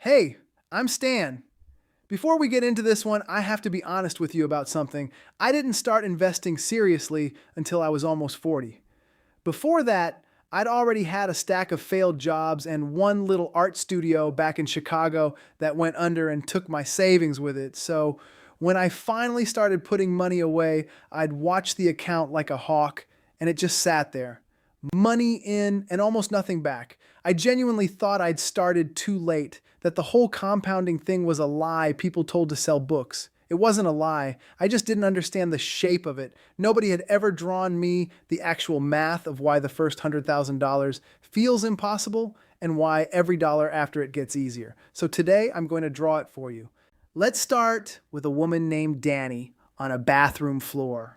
Hey, I'm Stan. Before we get into this one, I have to be honest with you about something. I didn't start investing seriously until I was almost 40. Before that, I'd already had a stack of failed jobs and one little art studio back in Chicago that went under and took my savings with it. So when I finally started putting money away, I'd watch the account like a hawk, and it just sat there. Money in and almost nothing back. I genuinely thought I'd started too late, that the whole compounding thing was a lie people told to sell books. It wasn't a lie. I just didn't understand the shape of it. Nobody had ever drawn me the actual math of why the first $100,000 feels impossible and why every dollar after it gets easier. So today I'm going to draw it for you. Let's start with a woman named Danny on a bathroom floor.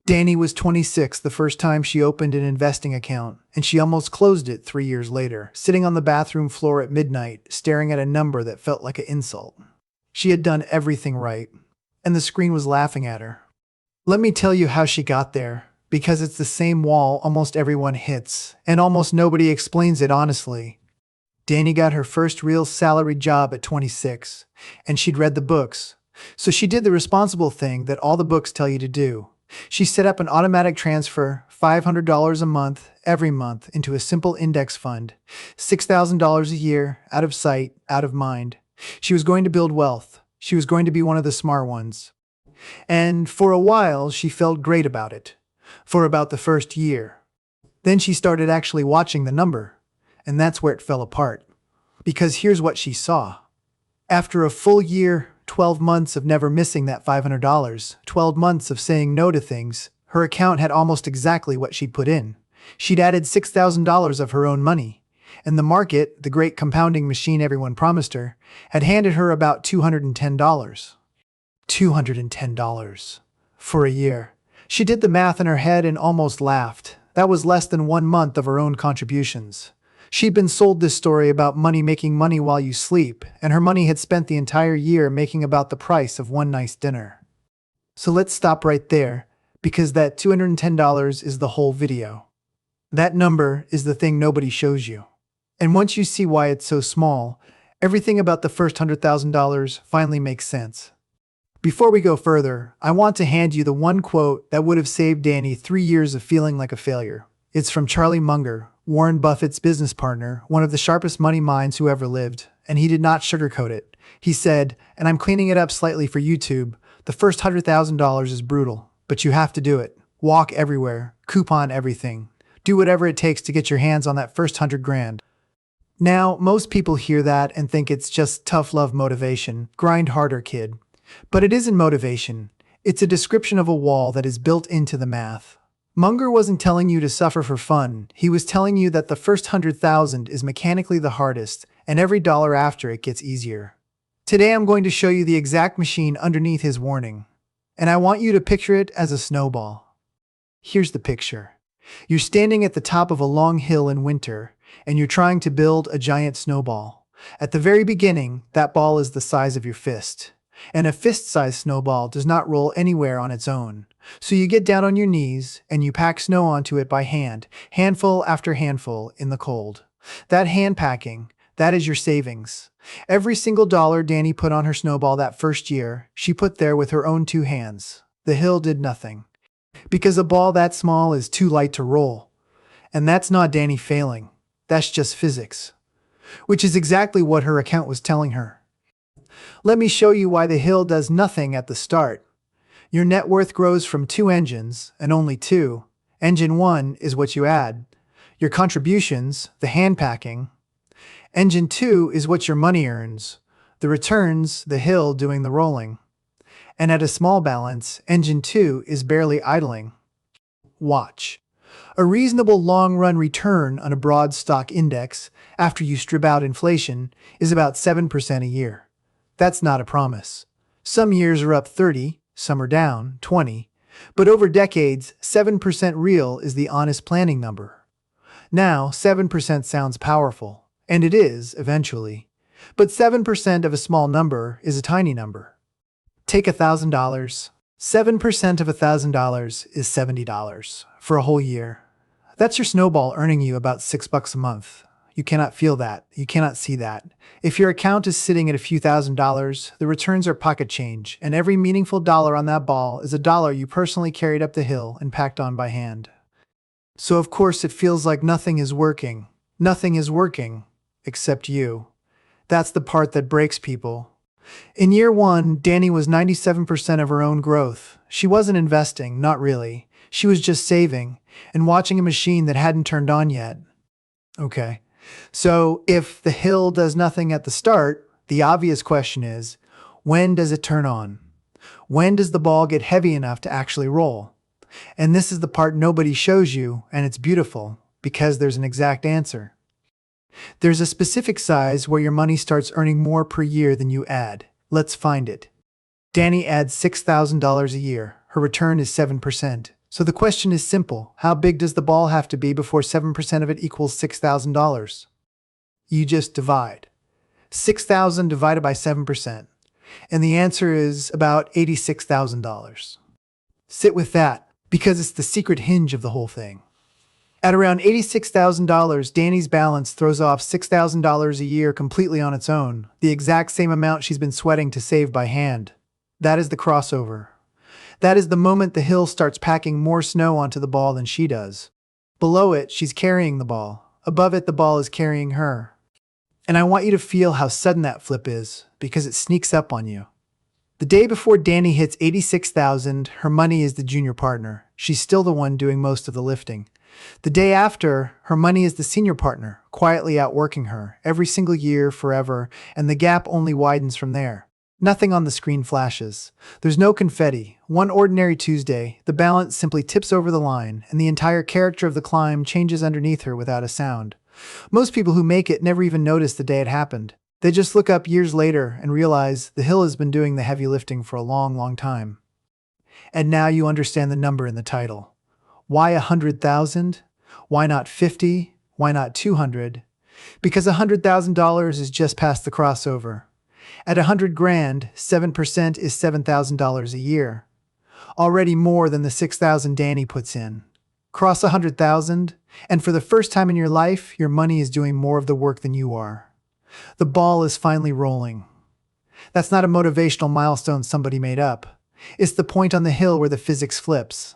Danny was 26 the first time she opened an investing account, and she almost closed it 3 years later, sitting on the bathroom floor at midnight, staring at a number that felt like an insult. She had done everything right, and the screen was laughing at her. Let me tell you how she got there, because it's the same wall almost everyone hits, and almost nobody explains it honestly. Danny got her first real salaried job at 26, and she'd read the books, so she did the responsible thing that all the books tell you to do. She set up an automatic transfer, $500 a month, every month, into a simple index fund, $6,000 a year, out of sight, out of mind. She was going to build wealth. She was going to be one of the smart ones. And for a while, she felt great about it. For about the first year. Then she started actually watching the number. And that's where it fell apart. Because here's what she saw. After a full year, 12 months of never missing that $500, 12 months of saying no to things, her account had almost exactly what she'd put in. She'd added $6,000 of her own money, and the market, the great compounding machine everyone promised her, had handed her about $210. $210 for a year. She did the math in her head and almost laughed. That was less than 1 month of her own contributions. She'd been sold this story about money making money while you sleep, and her money had spent the entire year making about the price of one nice dinner. So let's stop right there, because that $210 is the whole video. That number is the thing nobody shows you. And once you see why it's so small, everything about the first $100,000 finally makes sense. Before we go further, I want to hand you the one quote that would have saved Danny 3 years of feeling like a failure. It's from Charlie Munger, Warren Buffett's business partner, one of the sharpest money minds who ever lived, and he did not sugarcoat it. He said, and I'm cleaning it up slightly for YouTube, the first $100,000 is brutal, but you have to do it. Walk everywhere, coupon everything. Do whatever it takes to get your hands on that first 100 grand. Now, most people hear that and think it's just tough love motivation, grind harder, kid. But it isn't motivation. It's a description of a wall that is built into the math. Munger wasn't telling you to suffer for fun. He was telling you that the first 100,000 is mechanically the hardest, and every dollar after it gets easier. Today I'm going to show you the exact machine underneath his warning. And I want you to picture it as a snowball. Here's the picture. You're standing at the top of a long hill in winter, and you're trying to build a giant snowball. At the very beginning, that ball is the size of your fist. And a fist-sized snowball does not roll anywhere on its own. So you get down on your knees and you pack snow onto it by hand, handful after handful in the cold. That hand packing, that is your savings. Every single dollar Danny put on her snowball that first year, she put there with her own 2 hands. The hill did nothing. Because a ball that small is too light to roll. And that's not Danny failing. That's just physics. Which is exactly what her account was telling her. Let me show you why the hill does nothing at the start. Your net worth grows from 2 engines, and only 2. Engine 1 is what you add. Your contributions, the hand packing. Engine 2 is what your money earns. The returns, the hill doing the rolling. And at a small balance, engine 2 is barely idling. Watch. A reasonable long-run return on a broad stock index, after you strip out inflation, is about 7% a year. That's not a promise. Some years are up 30, some are down 20, but over decades, 7% real is the honest planning number. Now, 7% sounds powerful, and it is, eventually. But 7% of a small number is a tiny number. Take $1,000. 7% of $1,000 is $70 for a whole year. That's your snowball earning you about $6 a month. You cannot feel that. You cannot see that. If your account is sitting at a few $1,000s, the returns are pocket change, and every meaningful dollar on that ball is a dollar you personally carried up the hill and packed on by hand. So of course it feels like nothing is working. Nothing is working, except you. That's the part that breaks people. In year one, Danny was 97% of her own growth. She wasn't investing, not really. She was just saving and watching a machine that hadn't turned on yet. Okay. So if the hill does nothing at the start, the obvious question is, when does it turn on? When does the ball get heavy enough to actually roll? And this is the part nobody shows you, and it's beautiful, because there's an exact answer. There's a specific size where your money starts earning more per year than you add. Let's find it. Danny adds $6,000 a year. Her return is 7%. So the question is simple. How big does the ball have to be before 7% of it equals $6,000? You just divide. 6,000 divided by 7%. And the answer is about $86,000. Sit with that, because it's the secret hinge of the whole thing. At around $86,000, Danny's balance throws off $6,000 a year completely on its own, the exact same amount she's been sweating to save by hand. That is the crossover. That is the moment the hill starts packing more snow onto the ball than she does. Below it, she's carrying the ball. Above it, the ball is carrying her. And I want you to feel how sudden that flip is, because it sneaks up on you. The day before Danny hits $86,000, her money is the junior partner. She's still the one doing most of the lifting. The day after, her money is the senior partner, quietly outworking her, every single year, forever, and the gap only widens from there. Nothing on the screen flashes. There's no confetti. One ordinary Tuesday, the balance simply tips over the line, and the entire character of the climb changes underneath her without a sound. Most people who make it never even notice the day it happened. They just look up years later and realize the hill has been doing the heavy lifting for a long, long time. And now you understand the number in the title. Why 100,000? Why not 50? Why not 200? Because $100,000 is just past the crossover. At 100 grand, 7% is $7,000 a year. Already more than the 6,000 Danny puts in. Cross 100,000, and for the first time in your life, your money is doing more of the work than you are. The ball is finally rolling. That's not a motivational milestone somebody made up. It's the point on the hill where the physics flips.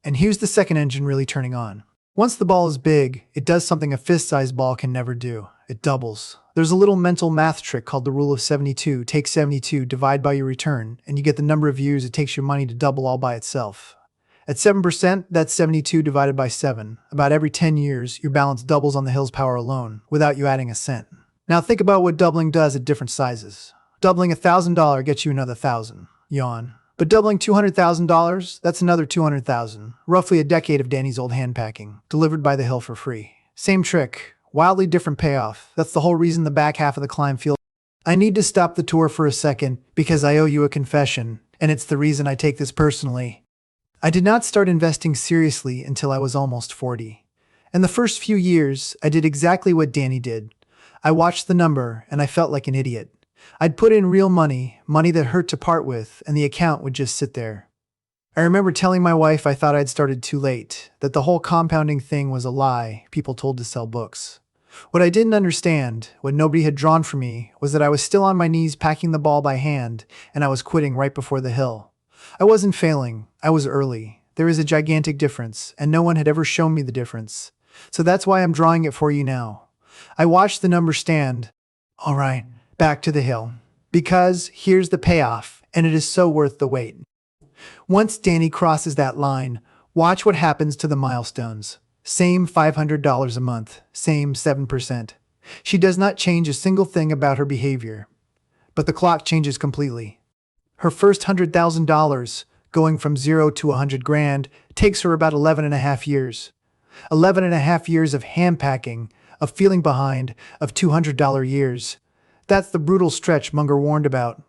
And here's the second engine really turning on. Once the ball is big, it does something a fist-sized ball can never do. It doubles. There's a little mental math trick called the rule of 72. Take 72, divide by your return, and you get the number of years it takes your money to double all by itself. At 7%, that's 72 divided by 7. About every 10 years, your balance doubles on the hill's power alone, without you adding a cent. Now think about what doubling does at different sizes. Doubling $1,000 gets you another 1,000. Yawn. But doubling $200,000, that's another 200,000. Roughly a decade of Danny's old hand packing, delivered by the hill for free. Same trick. Wildly different payoff. That's the whole reason the back half of the climb feels. I need to stop the tour for a second because I owe you a confession, and it's the reason I take this personally. I did not start investing seriously until I was almost 40. In the first few years, I did exactly what Danny did. I watched the number, and I felt like an idiot. I'd put in real money, money that hurt to part with, and the account would just sit there. I remember telling my wife I thought I'd started too late, that the whole compounding thing was a lie people told to sell books. What I didn't understand, what nobody had drawn for me, was that I was still on my knees packing the ball by hand, and I was quitting right before the hill. I wasn't failing. I was early. There is a gigantic difference, and no one had ever shown me the difference. So that's why I'm drawing it for you now. I watched the number stand. All right, back to the hill. Because here's the payoff, and it is so worth the wait. Once Danny crosses that line, watch what happens to the milestones. Same $500 a month, same 7%. She does not change a single thing about her behavior. But the clock changes completely. Her first $100,000, going from 0 to 100 grand, takes her about 11 and a half years. 11 and a half years of hand packing, of feeling behind, of $200 years. That's the brutal stretch Munger warned about.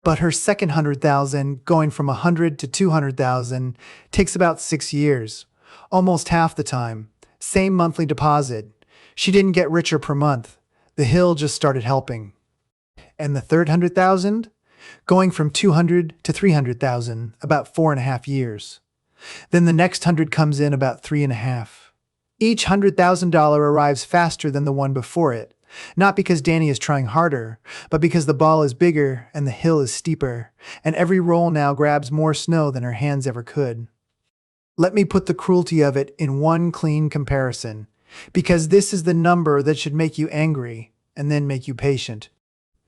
But her second 100,000, going from 100 to 200,000, takes about 6 years. Almost half the time. Same monthly deposit. She didn't get richer per month. The hill just started helping. And the third 100,000? Going from 200 to 300,000, about 4.5 years. Then the next 100 comes in about 3.5. Each $100,000 arrives faster than the one before it, not because Danny is trying harder, but because the ball is bigger and the hill is steeper, and every roll now grabs more snow than her hands ever could. Let me put the cruelty of it in one clean comparison, because this is the number that should make you angry and then make you patient.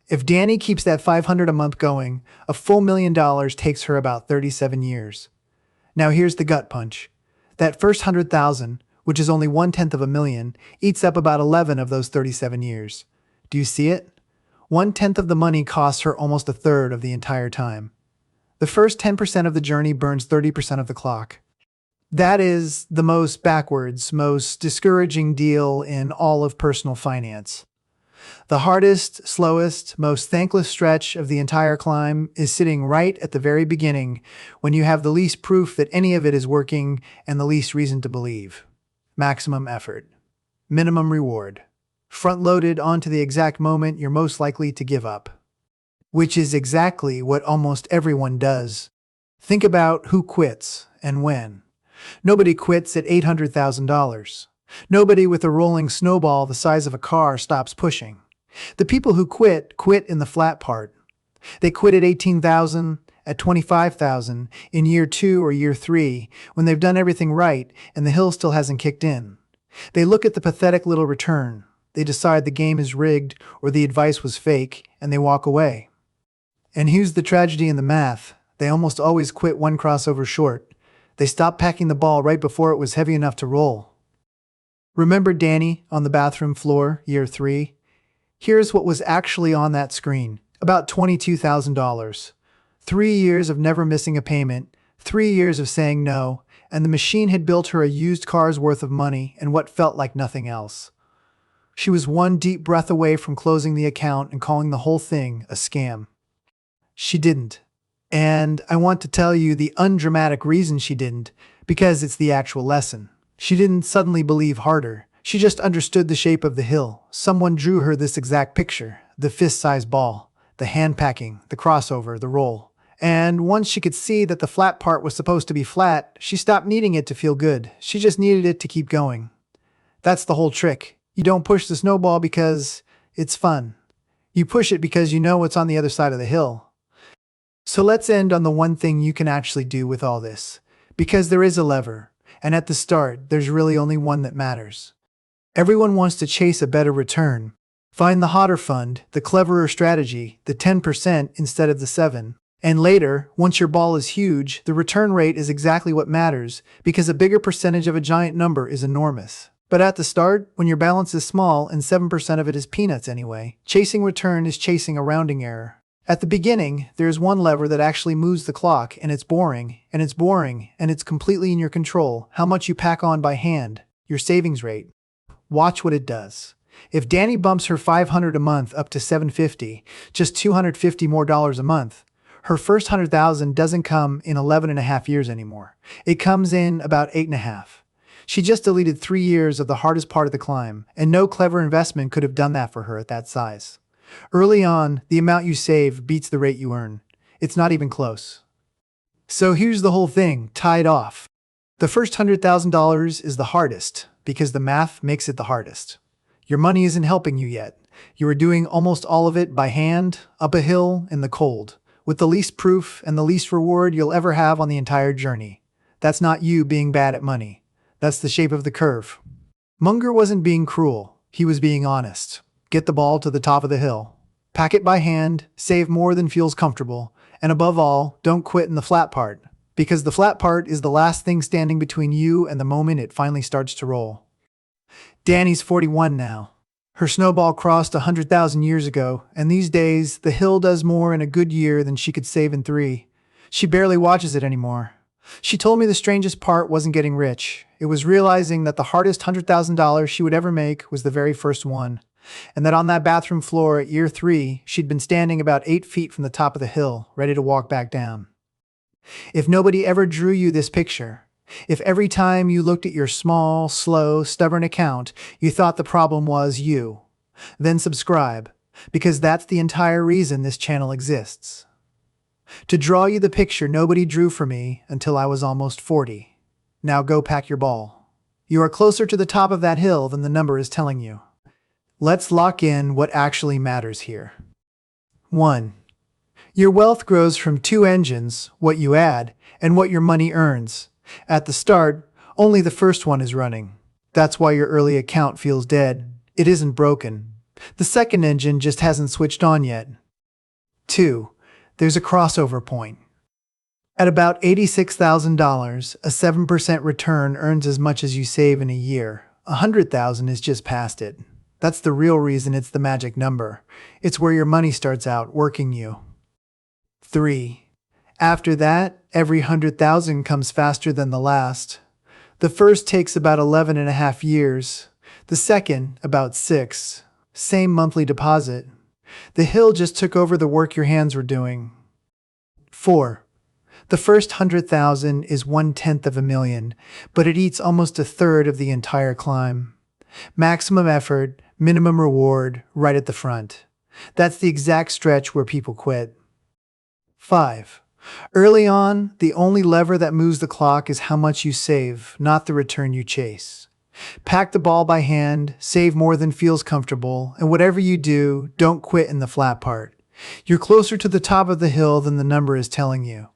If Danny keeps that $500 a month going, a full $1,000,000 takes her about 37 years. Now here's the gut punch. That first 100,000, which is only 1/10 of a million, eats up about 11 of those 37 years. Do you see it? 1/10 of the money costs her almost a third of the entire time. The first 10% of the journey burns 30% of the clock. That is the most backwards, most discouraging deal in all of personal finance. The hardest, slowest, most thankless stretch of the entire climb is sitting right at the very beginning when you have the least proof that any of it is working and the least reason to believe. Maximum effort. Minimum reward. Front-loaded onto the exact moment you're most likely to give up. Which is exactly what almost everyone does. Think about who quits and when. Nobody quits at $800,000. Nobody with a rolling snowball the size of a car stops pushing. The people who quit in the flat part. They quit at 18,000, at 25,000, in year 2 or year 3, when they've done everything right and the hill still hasn't kicked in. They look at the pathetic little return. They decide the game is rigged or the advice was fake, and they walk away. And here's the tragedy in the math. They almost always quit one crossover short. They stopped packing the ball right before it was heavy enough to roll. Remember Danny on the bathroom floor, year 3? Here's what was actually on that screen. About $22,000. 3 years of never missing a payment, 3 years of saying no, and the machine had built her a used car's worth of money and what felt like nothing else. She was one deep breath away from closing the account and calling the whole thing a scam. She didn't. And I want to tell you the undramatic reason she didn't, because it's the actual lesson. She didn't suddenly believe harder. She just understood the shape of the hill. Someone drew her this exact picture, the fist-sized ball, the hand packing, the crossover, the roll. And once she could see that the flat part was supposed to be flat, she stopped needing it to feel good. She just needed it to keep going. That's the whole trick. You don't push the snowball because it's fun. You push it because you know what's on the other side of the hill. So let's end on the one thing you can actually do with all this. Because there is a lever, and at the start, there's really only one that matters. Everyone wants to chase a better return. Find the hotter fund, the cleverer strategy, the 10% instead of the 7%. And later, once your ball is huge, the return rate is exactly what matters, because a bigger percentage of a giant number is enormous. But at the start, when your balance is small and 7% of it is peanuts anyway, chasing return is chasing a rounding error. At the beginning, there's one lever that actually moves the clock, and it's boring, and it's boring, and it's completely in your control. How much you pack on by hand, your savings rate. Watch what it does. If Danny bumps her $500 a month up to $750, just $250 more a month, her first $100,000 doesn't come in 11.5 years anymore. It comes in about 8.5. She just deleted 3 years of the hardest part of the climb, and no clever investment could have done that for her at that size. Early on, the amount you save beats the rate you earn. It's not even close. So here's the whole thing, tied off. The first $100,000 is the hardest, because the math makes it the hardest. Your money isn't helping you yet. You are doing almost all of it by hand, up a hill, in the cold, with the least proof and the least reward you'll ever have on the entire journey. That's not you being bad at money. That's the shape of the curve. Munger wasn't being cruel. He was being honest. Get the ball to the top of the hill. Pack it by hand, save more than feels comfortable, and above all, don't quit in the flat part, because the flat part is the last thing standing between you and the moment it finally starts to roll. Danny's 41 now. Her snowball crossed 100,000 years ago, and these days, the hill does more in a good year than she could save in 3. She barely watches it anymore. She told me the strangest part wasn't getting rich. It was realizing that the hardest $100,000 she would ever make was the very first one. And that on that bathroom floor at year 3, she'd been standing about 8 feet from the top of the hill, ready to walk back down. If nobody ever drew you this picture, if every time you looked at your small, slow, stubborn account, you thought the problem was you, then subscribe, because that's the entire reason this channel exists. To draw you the picture nobody drew for me until I was almost 40. Now go pack your ball. You are closer to the top of that hill than the number is telling you. Let's lock in what actually matters here. 1. Your wealth grows from two engines, what you add and what your money earns. At the start, only the first one is running. That's why your early account feels dead. It isn't broken. The second engine just hasn't switched on yet. 2. There's a crossover point. At about $86,000, a 7% return earns as much as you save in a year. $100,000 is just past it. That's the real reason it's the magic number. It's where your money starts out working you. 3. After that, every 100,000 comes faster than the last. The first takes about 11 and a half years. The second, about 6. Same monthly deposit. The hill just took over the work your hands were doing. 4. The first 100,000 is 1/10 of a million, but it eats almost a third of the entire climb. Maximum effort, minimum reward, right at the front. That's the exact stretch where people quit. 5. Early on, the only lever that moves the clock is how much you save, not the return you chase. Pack the ball by hand, save more than feels comfortable, and whatever you do, don't quit in the flat part. You're closer to the top of the hill than the number is telling you.